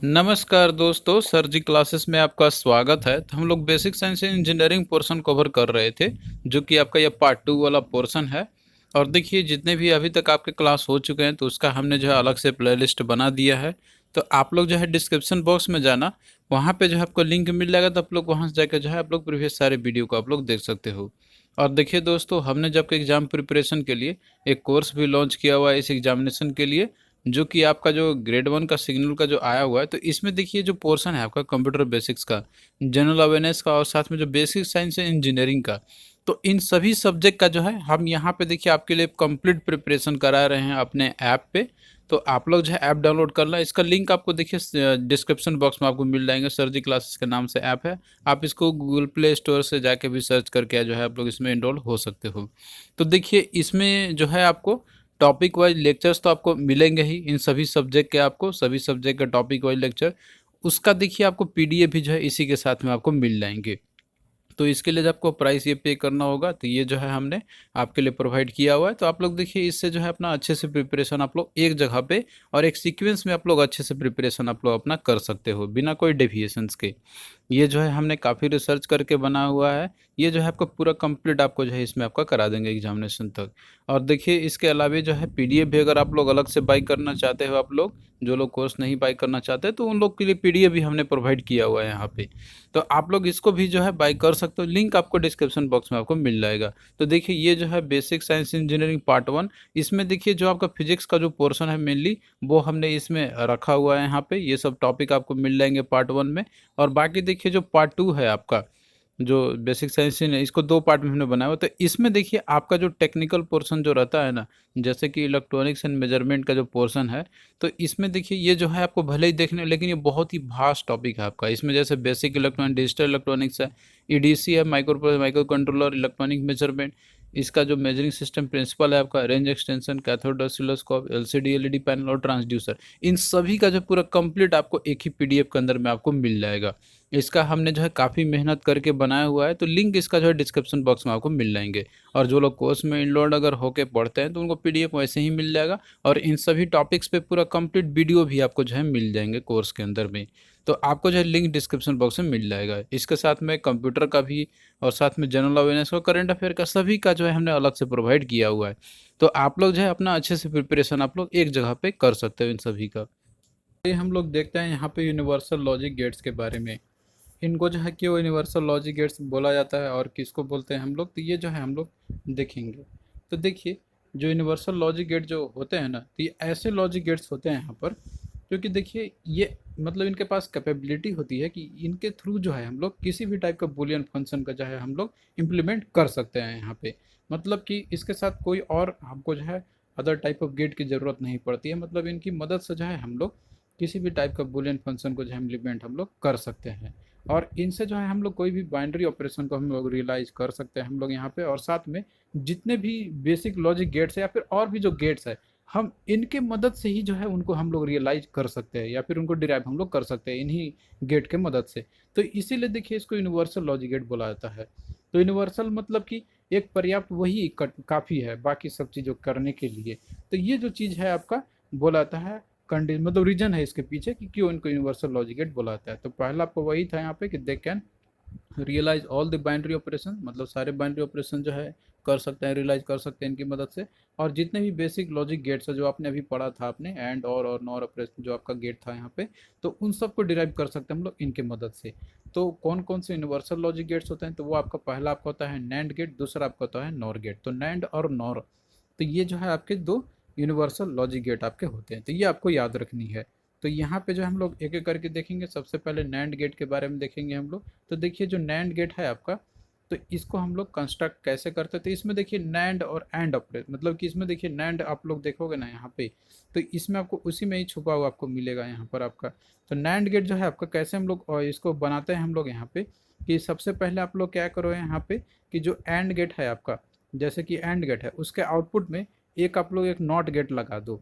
नमस्कार दोस्तों, सर जी क्लासेस में आपका स्वागत है। तो हम लोग basic science and engineering portion cover कर रहे थे, जो कि आपका ये पार्ट 2 वाला पोर्शन है। और देखिए, जितने भी अभी तक आपके क्लास हो चुके हैं तो उसका हमने जो है अलग से प्लेलिस्ट बना दिया है। तो आप लोग जो है डिस्क्रिप्शन बॉक्स में जाना, वहाँ पे जो है आपको लिंक मिल जाएगा, तो आप लोग वहाँ से जाकर जो है आप लोग प्रीवियस सारे वीडियो को आप लोग देख सकते हो। और देखिए दोस्तों, हमने जब के एग्ज़ाम प्रिपरेशन के लिए एक कोर्स भी लॉन्च किया हुआ है इस एग्जामिनेशन के लिए, जो कि आपका जो ग्रेड 1 का सिग्नल का जो आया हुआ है। तो इसमें देखिए जो पोर्शन है आपका कंप्यूटर बेसिक्स का, जनरल अवेयरनेस का और साथ में जो बेसिक साइंस एंड इंजीनियरिंग का, तो इन सभी सब्जेक्ट का जो है हम यहाँ पे देखिए आपके लिए कंप्लीट प्रिपरेशन करा रहे हैं अपने ऐप पे। तो आप लोग जो है ऐप डाउनलोड करना, इसका लिंक आपको देखिए डिस्क्रिप्शन बॉक्स में आपको मिल जाएंगे। सर जी क्लासेस के नाम से ऐप है, आप इसको गूगल प्ले स्टोर से जाके भी सर्च करके जो है आप लोग इसमें इनरोल हो सकते हो। तो देखिए इसमें जो है आपको टॉपिक वाइज लेक्चर्स तो आपको मिलेंगे ही, इन सभी सब्जेक्ट के आपको सभी सब्जेक्ट का टॉपिक वाइज लेक्चर, उसका देखिए आपको पीडीएफ भी जो है इसी के साथ में आपको मिल जाएंगे। तो इसके लिए जब आपको प्राइस ये पे करना होगा, तो ये जो है हमने आपके लिए प्रोवाइड किया हुआ है। तो आप लोग देखिए इससे जो है अपना अच्छे से प्रिपरेशन आप लोग एक जगह पे और एक सीक्वेंस में आप लोग अच्छे से प्रिपरेशन आप लोग अपना कर सकते हो बिना कोई डेविएशंस के। ये जो है हमने काफ़ी रिसर्च करके बना हुआ है। ये जो है आपका पूरा कंप्लीट आपको जो है इसमें आपका करा देंगे एग्जामिनेशन तक। और देखिए इसके अलावा जो है पीडीएफ भी अगर आप लोग अलग से बाई करना चाहते हो, आप लोग जो लोग कोर्स नहीं बाई करना चाहते, तो उन लोग के लिए पीडीएफ भी हमने प्रोवाइड किया हुआ है यहाँ पे। तो आप लोग इसको भी जो है बाई कर सकते हो, लिंक आपको डिस्क्रिप्शन बॉक्स में आपको मिल जाएगा। तो देखिए ये जो है बेसिक साइंस इंजीनियरिंग पार्ट 1, इसमें देखिए जो आपका फिजिक्स का जो पोर्शन है मेनली, वो हमने इसमें रखा हुआ है। यहाँ पे ये सब टॉपिक आपको मिल जाएंगे पार्ट 1 में। और बाकी देखिए जो पार्ट 2 है आपका, जो बेसिक साइंस है, इसको 2 पार्ट में हमने बनाया हुआ। तो इसमें देखिए आपका जो टेक्निकल पोर्शन जो रहता है ना, जैसे कि इलेक्ट्रॉनिक्स एंड मेजरमेंट का जो पोर्शन है, तो इसमें देखिए ये जो है आपको भले ही देखने, लेकिन ये बहुत ही वास्ट टॉपिक है आपका। इसमें जैसे बेसिक इलेक्ट्रॉनिक डिजिटल इलेक्ट्रॉनिक्स है, ईडीसी है, माइक्रो कंट्रोलर, इलेक्ट्रॉनिक मेजरमेंट, इसका जो मेजरिंग सिस्टम प्रिंसिपल है आपका, range extension, cathode oscilloscope, LCD LED panel और ट्रांसड्यूसर, इन सभी का जो पूरा कंप्लीट आपको एक ही पीडीएफ के अंदर में आपको मिल जाएगा। इसका हमने जो है काफ़ी मेहनत करके बनाया हुआ है, तो लिंक इसका जो है डिस्क्रिप्शन बॉक्स में आपको मिल जाएंगे। और जो लोग कोर्स में इनरोल्ड अगर होके पढ़ते हैं तो उनको पीडीएफ वैसे ही मिल जाएगा। और इन सभी टॉपिक्स पे पूरा कंप्लीट वीडियो भी आपको जो है मिल जाएंगे कोर्स के अंदर में। तो आपको जो है लिंक डिस्क्रिप्शन बॉक्स में मिल जाएगा। इसके साथ में कंप्यूटर का भी और साथ में जनरल अवेयरनेस का, करंट अफेयर का, सभी का जो है हमने अलग से प्रोवाइड किया हुआ है। तो आप लोग जो है अपना अच्छे से प्रिपरेशन आप लोग एक जगह पे कर सकते हो इन सभी का। ये हम लोग देखते हैं यहाँ पे यूनिवर्सल लॉजिक गेट्स के बारे में। इनको जो है क्यों यूनिवर्सल लॉजिक गेट्स बोला जाता है और किसको बोलते हैं हम लोग, तो ये जो है हम लोग देखेंगे। तो देखिए जो यूनिवर्सल लॉजिक गेट जो होते हैं ना, तो ये ऐसे लॉजिक गेट्स होते हैं यहाँ पर, क्योंकि देखिए ये मतलब इनके पास कैपेबिलिटी होती है कि इनके थ्रू जो है हम लोग किसी भी टाइप का बुलियन फंक्शन का जो है हम लोग इम्प्लीमेंट कर सकते हैं यहाँ पे। मतलब कि इसके साथ कोई और हमको जो है अदर टाइप ऑफ गेट की ज़रूरत नहीं पड़ती है। मतलब इनकी मदद से जो है हम लोग किसी भी टाइप का बुलियन फंक्शन को जो है इम्प्लीमेंट हम लोग कर सकते हैं। और इनसे जो है हम लोग कोई भी बाइनरी ऑपरेशन को हम लोग रियलाइज कर सकते हैं हम लोग यहाँ पे। और साथ में जितने भी बेसिक लॉजिक गेट्स है या फिर और भी जो गेट्स है, हम इनके मदद से ही जो है उनको हम लोग रियलाइज कर सकते हैं या फिर उनको डिराइव हम लोग कर सकते हैं इन्हीं गेट के मदद से। तो इसीलिए देखिए इसको यूनिवर्सल लॉजिक गेट बोला जाता है। तो यूनिवर्सल मतलब कि एक पर्याप्त वही काफ़ी है बाकी सब चीज़ों करने के लिए। तो ये जो चीज़ है आपका बोला जाता है कंडीशन, मतलब रीजन है इसके पीछे कि क्यों इनको यूनिवर्सल लॉजिक गेट बोला जाता है। तो पहला आपको वही था यहाँ पे कि they can realise all the binary operation, मतलब सारे बाइनरी ऑपरेशन जो है कर सकते हैं, रियलाइज कर सकते हैं इनकी मदद से। और जितने भी बेसिक लॉजिक गेट्स है जो आपने अभी पढ़ा था, आपने एंड और नॉर ऑपरेशन जो आपका गेट था यहाँ पे, तो उन सबको डिराइव कर सकते हैं हम लोग इनके मदद से। तो कौन कौन से यूनिवर्सल लॉजिक गेट्स होते हैं, तो वो आपका पहला आपका होता है नैंड गेट, दूसरा आपका होता है नॉर गेट। तो नैंड और नॉर, तो ये जो है आपके दो यूनिवर्सल लॉजिक गेट आपके होते हैं। तो ये आपको याद रखनी है। तो यहाँ पे जो हम लोग एक एक करके देखेंगे। सबसे पहले नैंड गेट के बारे में देखेंगे हम लोग। तो देखिए जो नैंड गेट है आपका, तो इसको हम लोग कंस्ट्रक्ट कैसे करते हैं, तो इसमें देखिए नैंड और एंड ऑपरेट, मतलब कि इसमें देखिए नैंड आप लोग देखोगे ना यहाँ पे, तो इसमें आपको उसी में ही छुपा हुआ आपको मिलेगा यहाँ पर आपका। तो नैंड गेट जो है आपका कैसे हम लोग और इसको बनाते हैं हम लोग यहाँ पे, कि सबसे पहले आप लोग क्या करो यहाँ पे कि जो एंड गेट है आपका, जैसे कि एंड गेट है उसके आउटपुट में एक आप लोग एक नॉट गेट लगा दो,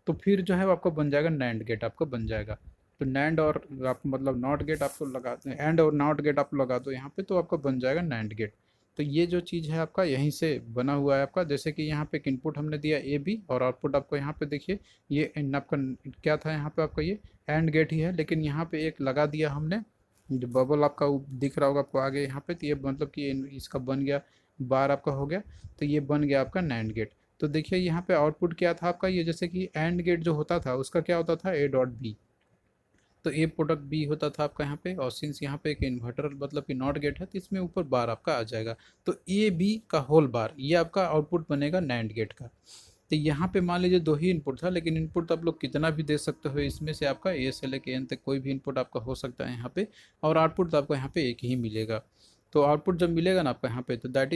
तो फिर जो है वो आपको बन जाएगा नैंड गेट आपको बन जाएगा। तो नैंड और आप मतलब नॉट गेट आपको लगा, एंड और नॉट गेट आप लगा दो यहाँ पे, तो आपको बन जाएगा नैंड गेट। तो ये जो चीज़ है आपका यहीं से बना हुआ है आपका। जैसे कि यहाँ पे एक इनपुट हमने दिया ए बी, और आउटपुट आपको यहाँ पे देखिए ये आपका क्या था, यहाँ पे आपका ये एंड गेट ही है, लेकिन यहाँ पे एक लगा दिया हमने, जो बबल आपका दिख रहा होगा आपको आगे यहाँ पे, तो ये मतलब कि इसका बन गया बार आपका हो गया, तो ये बन गया आपका नैंड गेट। तो देखिए यहाँ पे आउटपुट क्या था आपका, ये जैसे कि एंड गेट जो होता था उसका क्या होता था, ए डॉट बी, तो ए प्रोडक्ट बी होता था आपका यहाँ पे। और सिंस यहाँ पे एक इन्वर्टर मतलब कि नॉट गेट है, तो इसमें ऊपर बार आपका आ जाएगा, तो ए बी का होल बार ये आपका आउटपुट बनेगा नैंड गेट का। तो यहाँ पे मान लीजिए दो ही इनपुट था, लेकिन इनपुट आप लोग कितना भी दे सकते हो, इसमें से आपका ए से लेके एन तक कोई भी इनपुट आपका हो सकता है यहाँ पे, और आउटपुट तो आपको यहाँ पे एक ही मिलेगा। तो आउटपुट जब मिलेगा ना आपका यहाँ पे, तो दैट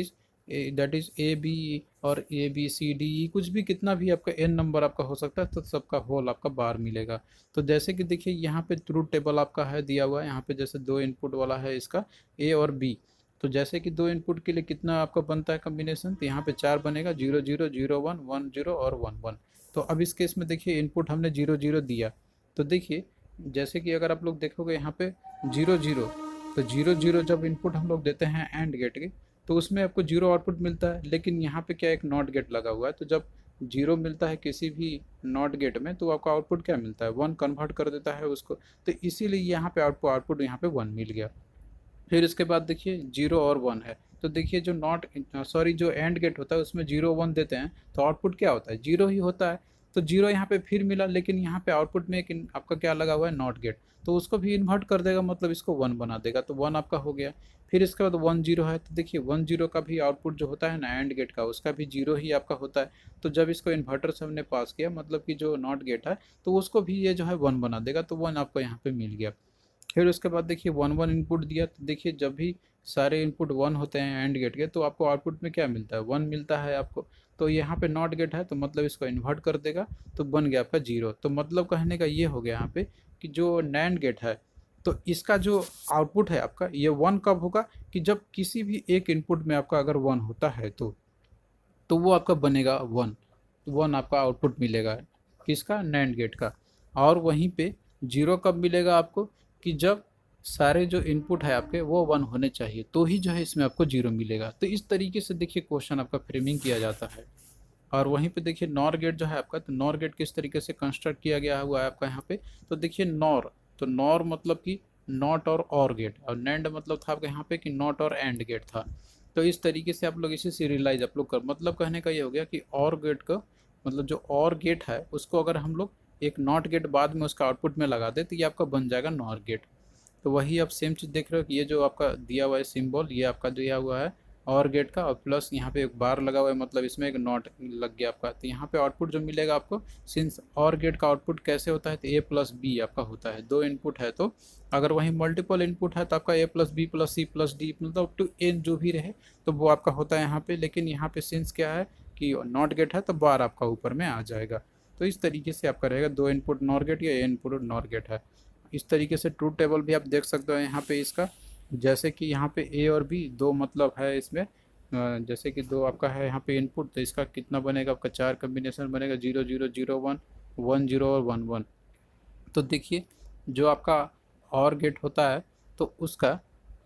इज ए बी, और A B C D E कुछ भी कितना भी आपका एन नंबर आपका हो सकता है, तो सबका होल आपका बार मिलेगा। तो जैसे कि देखिए यहाँ पे ट्रूथ टेबल आपका है दिया हुआ है, यहाँ पे जैसे दो इनपुट वाला है इसका ए और बी, तो जैसे कि दो इनपुट के लिए कितना आपका बनता है कम्बिनेशन, तो यहाँ पे चार बनेगा, 0 0 0 1 1 0 और 1 1। तो अब इस केस में देखिए इनपुट हमने 0 0 दिया, तो देखिए जैसे कि अगर आप लोग देखोगे यहाँ पे 0 0, तो 0 0 जब इनपुट हम लोग देते हैं एंड गेट के, तो उसमें आपको जीरो आउटपुट मिलता है, लेकिन यहाँ पे क्या एक नॉट गेट लगा हुआ है, तो जब जीरो मिलता है किसी भी नॉट गेट में, तो आपका आउटपुट क्या मिलता है, वन कन्वर्ट कर देता है उसको, तो इसीलिए यहाँ पे आउटपुट यहाँ पे वन मिल गया। फिर इसके बाद देखिए जीरो और वन है, तो देखिए जो जो एंड गेट होता है उसमें जीरो वन देते हैं, तो आउटपुट क्या होता है, जीरो ही होता है। तो जीरो यहाँ पे फिर मिला, लेकिन यहाँ पे आउटपुट में एक आपका क्या लगा हुआ है, नॉट गेट, तो उसको भी इन्वर्ट कर देगा, मतलब इसको वन बना देगा, तो वन आपका हो गया। फिर इसके बाद 1 0 है, तो देखिए 1 0 का भी आउटपुट जो होता है ना एंड गेट का, उसका भी जीरो ही आपका होता है। तो जब इसको इन्वर्टर से हमने पास किया, मतलब कि जो नॉट गेट है, तो उसको भी ये जो है वन बना देगा, तो वन आपको यहाँ पे मिल गया। फिर उसके बाद देखिए वन वन इनपुट दिया, तो देखिए जब भी सारे इनपुट वन होते हैं एंड गेट के, तो आपको आउटपुट में क्या मिलता है, वन मिलता है आपको। तो यहाँ पे नॉट गेट है, तो मतलब इसको इन्वर्ट कर देगा, तो बन गया आपका जीरो। तो मतलब कहने का ये हो गया यहाँ पे कि जो नैंड गेट है, तो इसका जो आउटपुट है आपका ये वन कब होगा, कि जब किसी भी एक इनपुट में आपका अगर वन होता है, तो वो आपका बनेगा वन, वन आपका आउटपुट मिलेगा किसका, नैंड गेट का। और वहीं पे जीरो कब मिलेगा आपको, कि जब सारे जो इनपुट है आपके वो वन होने चाहिए, तो ही जो है इसमें आपको जीरो मिलेगा। तो इस तरीके से देखिए क्वेश्चन आपका फ्रेमिंग किया जाता है। और वहीं पे देखिए नॉर गेट जो है आपका, तो नॉर गेट किस तरीके से कंस्ट्रक्ट किया गया हुआ है आपका यहाँ पे, तो देखिए नॉर, तो नॉर मतलब कि नॉट और गेट, और नैंड मतलब था आपका यहाँ पे कि नॉट और एंड गेट था। तो इस तरीके से आप लोग इसे सीरियलाइज आप लोग कर, मतलब कहने का ये हो गया कि और गेट का मतलब जो और गेट है उसको अगर हम लोग एक नॉट गेट बाद में उसका आउटपुट में लगा दे, तो ये आपका बन जाएगा नॉर गेट। तो वही आप सेम चीज़ देख रहे हो कि ये जो आपका दिया हुआ है सिंबल, ये आपका दिया हुआ है और गेट का, और प्लस यहाँ पे एक बार लगा हुआ है, मतलब इसमें एक नॉट लग गया आपका। तो यहाँ पे आउटपुट जो मिलेगा आपको, सिंस और गेट का आउटपुट कैसे होता है, तो ए प्लस बी आपका होता है, दो इनपुट है, तो अगर वहीं मल्टीपल इनपुट है तो आपका A plus B plus C plus D मतलब अप टू एन जो भी रहे, तो वो आपका होता है यहाँ पे। लेकिन यहाँ पे सिंस क्या है कि नॉट गेट है, तो बार आपका ऊपर में आ जाएगा। तो इस तरीके से आपका रहेगा, दो इनपुट नॉर गेट या ए इनपुट नॉर गेट है। इस तरीके से ट्रूथ टेबल भी आप देख सकते हो यहाँ पे इसका, जैसे कि यहाँ पे ए और बी दो मतलब है इसमें, जैसे कि दो आपका है यहाँ पे इनपुट, तो इसका कितना बनेगा आपका, चार कम्बिनेशन बनेगा, 0 0 0 1 1 0 और 1 1। तो देखिए जो आपका और गेट होता है, तो उसका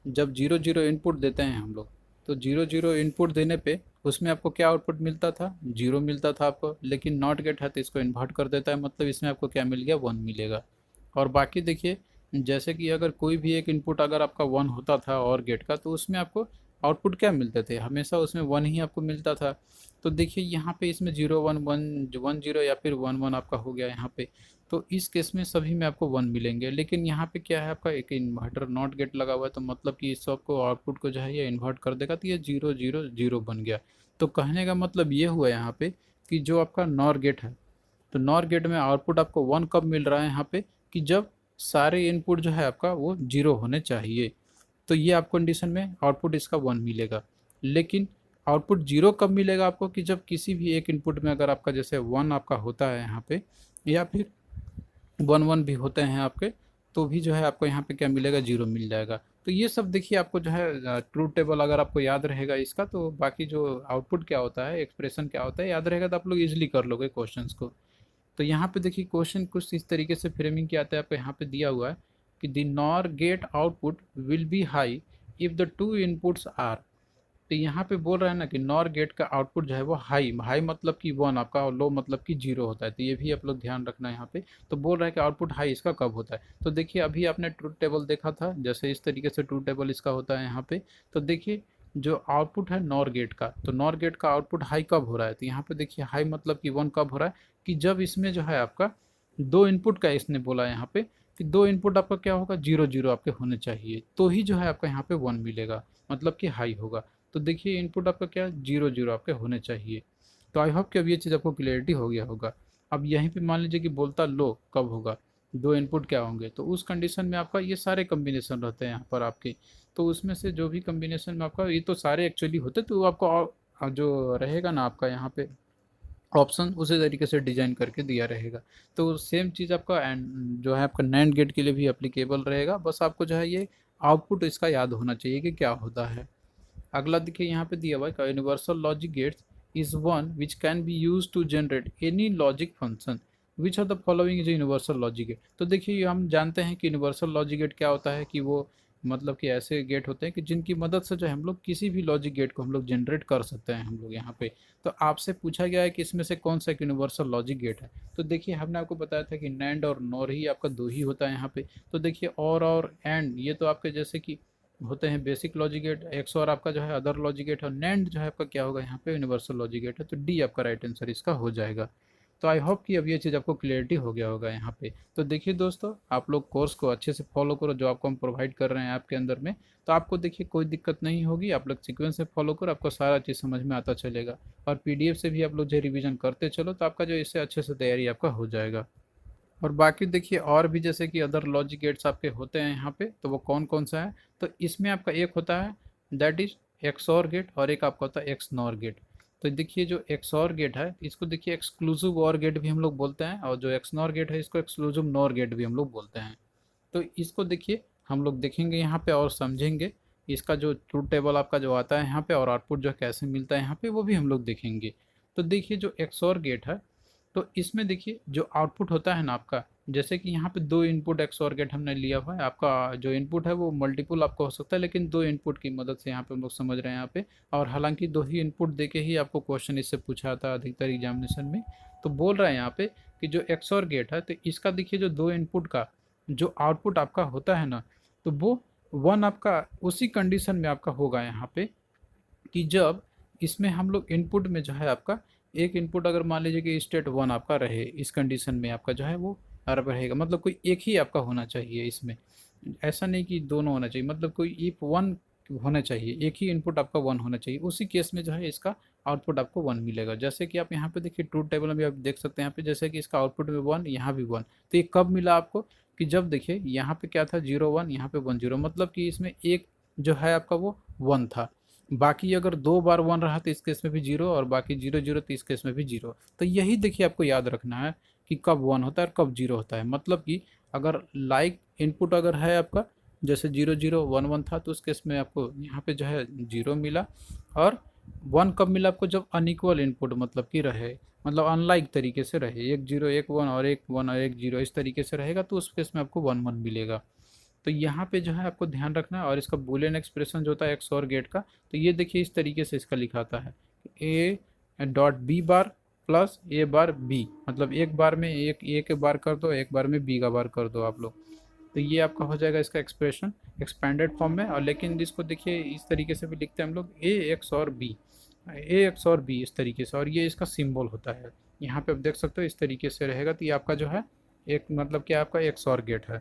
जब 0 0 इनपुट देते हैं हम लोग, तो 0 0 इनपुट देने पे उसमें आपको क्या आउटपुट मिलता था, जीरो मिलता था आपको। लेकिन नॉट गेट है तो इसको इन्वर्ट कर देता है, मतलब इसमें आपको क्या मिल गया, वन मिलेगा। और बाकी देखिए जैसे कि अगर कोई भी एक इनपुट अगर आपका वन होता था और गेट का, तो उसमें आपको आउटपुट क्या मिलते थे, हमेशा उसमें वन ही आपको मिलता था। तो देखिए यहाँ पे इसमें 0 1 1 1 0 या फिर 1 1 आपका हो गया यहाँ पे। तो इस केस में सभी में आपको वन मिलेंगे, लेकिन यहाँ पे क्या है आपका एक इन्वर्टर नॉट गेट लगा हुआ है, तो मतलब कि इस सबको आउटपुट को जो है ये इन्वर्ट कर देगा, तो ये 0 0 0 बन गया। तो कहने का मतलब ये हुआ यहाँ पे कि जो आपका नॉर गेट है, तो नॉर गेट में आउटपुट आपको वन कब मिल रहा है यहाँ पे, कि जब सारे इनपुट जो है आपका वो जीरो होने चाहिए, तो ये आप कंडीशन में आउटपुट इसका वन मिलेगा। लेकिन आउटपुट जीरो कब मिलेगा आपको, कि जब किसी भी एक इनपुट में अगर आपका जैसे वन आपका होता है यहाँ पे, या फिर 1 1 भी होते हैं आपके, तो भी जो है आपको यहाँ पे क्या मिलेगा, जीरो मिल जाएगा। तो ये सब देखिए आपको जो है ट्रूथ टेबल अगर आपको याद रहेगा इसका, तो बाकी जो आउटपुट क्या होता है, एक्सप्रेशन क्या होता है याद रहेगा, तो आप लोग इजीली कर लोगे क्वेश्चंस को। तो यहाँ पे देखिए क्वेश्चन कुछ इस तरीके से फ्रेमिंग किया आता है, आपको यहाँ पे दिया हुआ है कि the NOR gate output will be high if the two inputs are, तो यहाँ पे बोल रहा है ना कि नॉर गेट का आउटपुट जो है वो हाई, हाई मतलब कि 1 आपका, और लो मतलब कि 0 होता है। तो ये भी आप लोग ध्यान रखना है यहाँ पे। तो बोल रहा है कि आउटपुट हाई इसका कब होता है। तो देखिए अभी आपने ट्रूथ टेबल देखा था, जैसे इस तरीके से ट्रूथ टेबल इसका होता है यहाँ पे। तो देखिए जो आउटपुट है नॉर गेट का, तो नॉर गेट का आउटपुट हाई कब हो रहा है। तो यहाँ पे देखिए हाई मतलब कि 1 कब हो रहा है, कि जब इसमें जो है आपका दो इनपुट का, इसने बोला यहाँ पे कि दो इनपुट आपका क्या होगा, 0 0 आपके होने चाहिए, तो ही जो है आपका यहाँ पे 1 मिलेगा, मतलब कि हाई होगा। तो देखिए इनपुट आपका क्या है, 0 0 आपके होने चाहिए। तो आई होप कि अब ये चीज़ आपको क्लियरिटी हो गया होगा। अब यहीं पे मान लीजिए कि बोलता लो कब होगा, दो इनपुट क्या होंगे, तो उस कंडीशन में आपका ये सारे कम्बिनेशन रहते हैं यहाँ पर आपके। तो उसमें से जो भी कम्बिनेशन में आपका, ये तो सारे एक्चुअली होते, तो आपको जो रहेगा ना आपका यहाँ पे ऑप्शन, उसी तरीके से डिजाइन करके दिया रहेगा। तो सेम चीज़ आपका एंड जो है आपका नैंड गेट के लिए भी एप्लीकेबल रहेगा। बस आपको जो है ये आउटपुट इसका याद होना चाहिए कि क्या होता है। अगला देखिए यहाँ पे दिया हुआ है, universal logic gates is one which can be use to generate any logic function which are the following is universal logic gate. तो देखिए ये हम जानते हैं कि यूनिवर्सल लॉजिक गेट क्या होता है, कि वो मतलब कि ऐसे गेट होते हैं कि जिनकी मदद से जो है हम लोग किसी भी लॉजिक गेट को हम लोग जनरेट कर सकते हैं हम लोग यहाँ पे। तो आपसे पूछा गया है कि इसमें से कौन सा एक यूनिवर्सल लॉजिक गेट है। तो देखिए हमने आपको बताया था कि नैंड और नॉर ही आपका दो ही होता है यहाँ पे। तो देखिए और एंड ये तो आपके जैसे कि होते हैं बेसिक लॉजिक गेट, एक्स और आपका जो है अदर लॉजिक गेट, और नैंड जो है आपका क्या होगा यहाँ पे, यूनिवर्सल लॉजिक गेट है। तो डी आपका राइट आंसर इसका हो जाएगा। तो आई होप कि अब ये चीज़ आपको क्लियरिटी हो गया होगा यहाँ पे। तो देखिए दोस्तों, आप लोग कोर्स को अच्छे से फॉलो करो जो आपको हम प्रोवाइड कर रहे हैं आपके अंदर में। तो आपको देखिए कोई दिक्कत नहीं होगी, आप लोग सीक्वेंस से फॉलो करो, आपको सारा चीज़ समझ में आता चलेगा। और पीडीएफ से भी आप लोग जो रिवीजन करते चलो, तो आपका जो इससे अच्छे से तैयारी आपका हो जाएगा। और बाकी देखिए और भी जैसे कि अदर लॉजिक गेट्स आपके होते हैं यहाँ पे, तो वो कौन कौन सा है। तो इसमें आपका एक होता है दैट इज एक्सऑर गेट, और एक आपका होता है एक्स नॉर गेट। तो देखिए जो एक्सऑर गेट है इसको देखिए एक्सक्लूसिव और गेट भी हम लोग बोलते हैं, और जो एक्स नॉर गेट है इसको एक्सक्लूसिव नॉर गेट भी हम लोग बोलते हैं। तो इसको देखिए हम लोग देखेंगे यहाँ पे और समझेंगे, इसका जो ट्रूथ टेबल आपका जो आता है यहाँ पे, और आउटपुट जो कैसे मिलता है यहाँ पे, वो भी हम लोग देखेंगे। तो देखिए जो एक्सऑर गेट है, तो इसमें देखिए जो आउटपुट होता है ना आपका, जैसे कि यहाँ पे दो इनपुट एक्सऑर गेट हमने लिया हुआ है, आपका जो इनपुट है वो मल्टीपल आपका हो सकता है, लेकिन दो इनपुट की मदद से यहाँ पे हम लोग समझ रहे हैं यहाँ पे। और हालांकि दो ही इनपुट देके ही आपको क्वेश्चन इससे पूछा था अधिकतर एग्जामिनेशन में। तो बोल रहे हैं यहाँ पे कि जो एक्सऑर गेट है, तो इसका देखिए जो दो इनपुट का जो आउटपुट आपका होता है ना, तो वो 1 आपका उसी कंडीशन में आपका होगा यहाँ पे, कि जब इसमें हम लोग इनपुट में जो है आपका एक इनपुट, अगर मान लीजिए कि स्टेट 1 आपका रहे, इस कंडीशन में आपका जो है वो अरब रहेगा, मतलब कोई एक ही आपका होना चाहिए इसमें, ऐसा नहीं कि दोनों होना चाहिए, मतलब कोई इफ 1 होना चाहिए, एक ही इनपुट आपका 1 होना चाहिए, उसी केस में जो है इसका आउटपुट आपको 1 मिलेगा। जैसे कि आप यहाँ पे देखिए ट्रूथ टेबल में भी आप देख सकते हैं यहाँ पे, जैसे कि इसका आउटपुट में 1, यहाँ भी 1। तो ये कब मिला आपको, कि जब देखिए यहाँ पे क्या था 0 1, यहाँ पे 1 0, मतलब कि इसमें एक जो है आपका वो 1 था। बाकी अगर दो बार 1 रहा तो इस केस में भी 0, और बाकी 0 0 तो इस केस में भी 0। तो यही देखिए आपको याद रखना है कि कब 1 होता है और कब 0 होता है। मतलब कि अगर लाइक इनपुट अगर है आपका, जैसे 0 0 1 1 था, तो उस केस में आपको यहाँ पे जो है 0 मिला। और 1 कब मिला आपको, जब अनइक्वल इनपुट मतलब कि रहे, मतलब अनलाइक तरीके से रहे, एक 0 एक 1 और एक 1 और एक 0 इस तरीके से रहेगा, तो उस केस में आपको 1 1 मिलेगा। तो यहाँ पे जो है आपको ध्यान रखना है। और इसका बूलियन एक्सप्रेशन जो होता है एक्स और गेट का, तो ये देखिए इस तरीके से इसका लिखाता है, A dot B bar plus A bar B, मतलब एक बार में एक ए के बार कर दो, एक बार में बी का बार कर दो आप लोग। तो ये आपका हो जाएगा इसका एक्सप्रेशन एक्सपेंडेड फॉर्म में। और लेकिन इसको देखिए इस तरीके से भी लिखते हैं हम लोग, ए एक्स और बी, ए एक्स और बी इस तरीके से, और ये इसका सिंबल होता है। यहाँ पे आप देख सकते हो इस तरीके से रहेगा, तो ये आपका जो है एक मतलब क्या आपका एक्स और गेट है।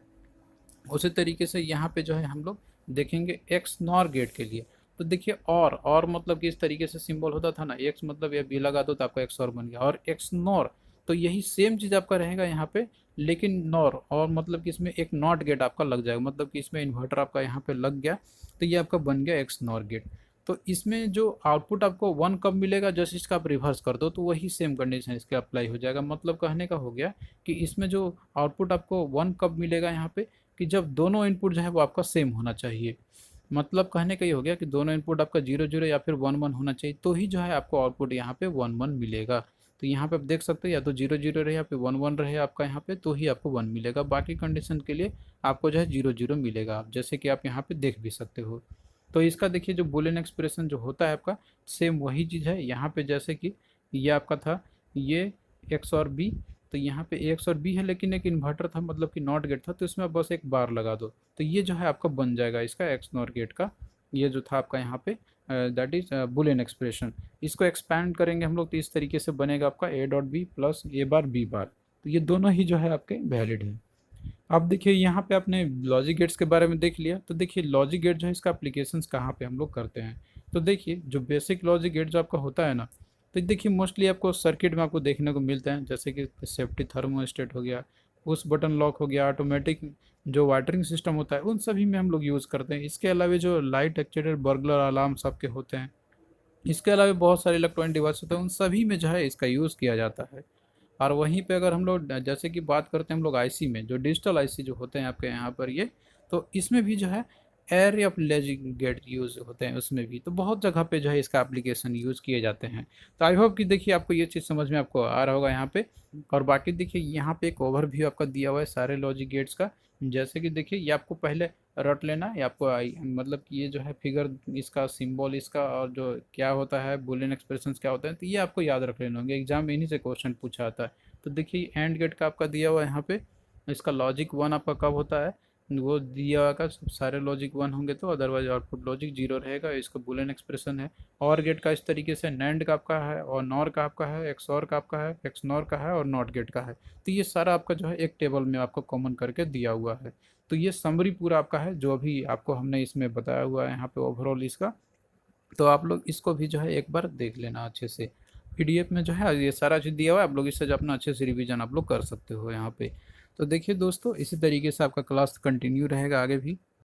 उसी तरीके से यहाँ पे जो है हम लोग देखेंगे एक्स नॉर गेट के लिए। तो देखिए और मतलब कि इस तरीके से सिंबल होता था ना, एक्स मतलब ये बी लगा दो तो आपका एक्स और बन गया, और एक्स नॉर, तो यही सेम चीज़ आपका रहेगा यहाँ पे, लेकिन नॉर और मतलब कि इसमें एक नॉट गेट आपका लग जाएगा, मतलब कि इसमें इन्वर्टर आपका यहाँ पे लग गया, तो ये आपका बन गया एक्स नॉर गेट। तो इसमें जो आउटपुट आपको 1 कब मिलेगा, जैसे इसका आप रिवर्स कर दो तो वही सेम कंडीशन इसके अप्लाई हो जाएगा। मतलब कहने का हो गया कि इसमें जो आउटपुट आपको 1 कब मिलेगा यहाँ पे, कि जब दोनों इनपुट जो है वो आपका सेम होना चाहिए। मतलब कहने का ये हो गया कि दोनों इनपुट आपका 0 0 या फिर 1 1 होना चाहिए, तो ही जो है आपको आउटपुट यहाँ पे 1 1 मिलेगा। तो यहाँ पे आप देख सकते हो या तो 0 0 रहे या फिर 1 1 रहे आपका यहाँ पे, तो ही आपको 1 मिलेगा। बाकी कंडीशन के लिए आपको जो है 0 0 मिलेगा, आप जैसे कि आप यहाँ पे देख भी सकते हो। तो इसका देखिए जो बुलियन एक्सप्रेशन जो होता है आपका, सेम वही चीज़ है यहाँ पे। जैसे कि ये आपका था, ये एक्स और बी, तो यहाँ पे ए एक्स और बी है, लेकिन एक इन्वर्टर था, मतलब कि नॉट गेट था, तो इसमें आप बस एक बार लगा दो, तो ये जो है आपका बन जाएगा इसका एक्स नॉट गेट का। ये जो था आपका यहाँ पे, दैट इज बुलियन एक्सप्रेशन। इसको एक्सपैंड करेंगे हम लोग तो इस तरीके से बनेगा आपका A dot B plus A bar B bar. तो ये दोनों ही जो है आपके वैलिड है। अब देखिए यहाँ पे आपने लॉजिक गेट्स के बारे में देख लिया, तो देखिए लॉजिक गेट जो है इसका एप्लीकेशंस कहाँ पे हम लोग करते हैं। तो देखिए जो बेसिक लॉजिक गेट जो आपका होता है ना, तो देखिए मोस्टली आपको सर्किट में आपको देखने को मिलते हैं, जैसे कि सेफ्टी थर्मोस्टेट हो गया, पुश बटन लॉक हो गया, ऑटोमेटिक जो वाटरिंग सिस्टम होता है, उन सभी में हम लोग यूज़ करते हैं। इसके अलावा जो लाइट एक्चुएटेड बर्गलर अलार्म्स आपके होते हैं, इसके अलावा बहुत सारे इलेक्ट्रॉनिक डिवाइस होते हैं, उन सभी में जो है इसका यूज़ किया जाता है। और वहीं पे अगर हम लोग जैसे कि बात करते हैं हम लोग आईसी में, जो डिजिटल आईसी जो होते हैं आपके यहाँ पर ये, तो इसमें भी जो है एयर या लॉजिक गेट यूज़ होते हैं उसमें भी, तो बहुत जगह पे जो है इसका एप्लीकेशन यूज़ किए जाते हैं। तो आई होप कि देखिए आपको ये चीज़ समझ में आपको आ रहा होगा यहाँ पे। और बाकी देखिए यहाँ पे एक ओवरव्यू आपका दिया हुआ है सारे लॉजिक गेट्स का। जैसे कि देखिए ये आपको पहले रट लेना है, ये आपको मतलब कि ये जो है फिगर इसका सिंबल इसका, और जो क्या होता है बुलियन एक्सप्रेशंस क्या होते हैं, तो ये आपको याद रख लेना होंगे, एग्जाम में इन्हीं से क्वेश्चन पूछा आता है। तो देखिए एंड गेट का आपका दिया हुआ है यहाँ पे, इसका लॉजिक वन आपका कब होता है, वो दिया हुआ का सारे लॉजिक वन होंगे तो, अदरवाइज आउटपुट लॉजिक जीरो रहेगा, इसका बुलियन एक्सप्रेशन है। और गेट का इस तरीके से, नैंड का आपका है, और नॉर का आपका है, एक्सऑर का आपका है, एक्स नॉर का है, और नॉट गेट का है। तो ये सारा आपका जो है एक टेबल में आपको कॉमन करके दिया हुआ है। तो ये समरी पूरा आपका है जो अभी आपको हमने इसमें बताया हुआ है यहाँ पे ओवरऑल इसका। तो आप लोग इसको भी जो है एक बार देख लेना अच्छे से, पीडीएफ में जो है ये सारा चीज़ दिया हुआ है, आप लोग इससे जो अपना अच्छे से रिवीजन आप लोग कर सकते हो यहाँ पे। तो देखिए दोस्तों, इसी तरीके से आपका क्लास कंटिन्यू रहेगा आगे भी।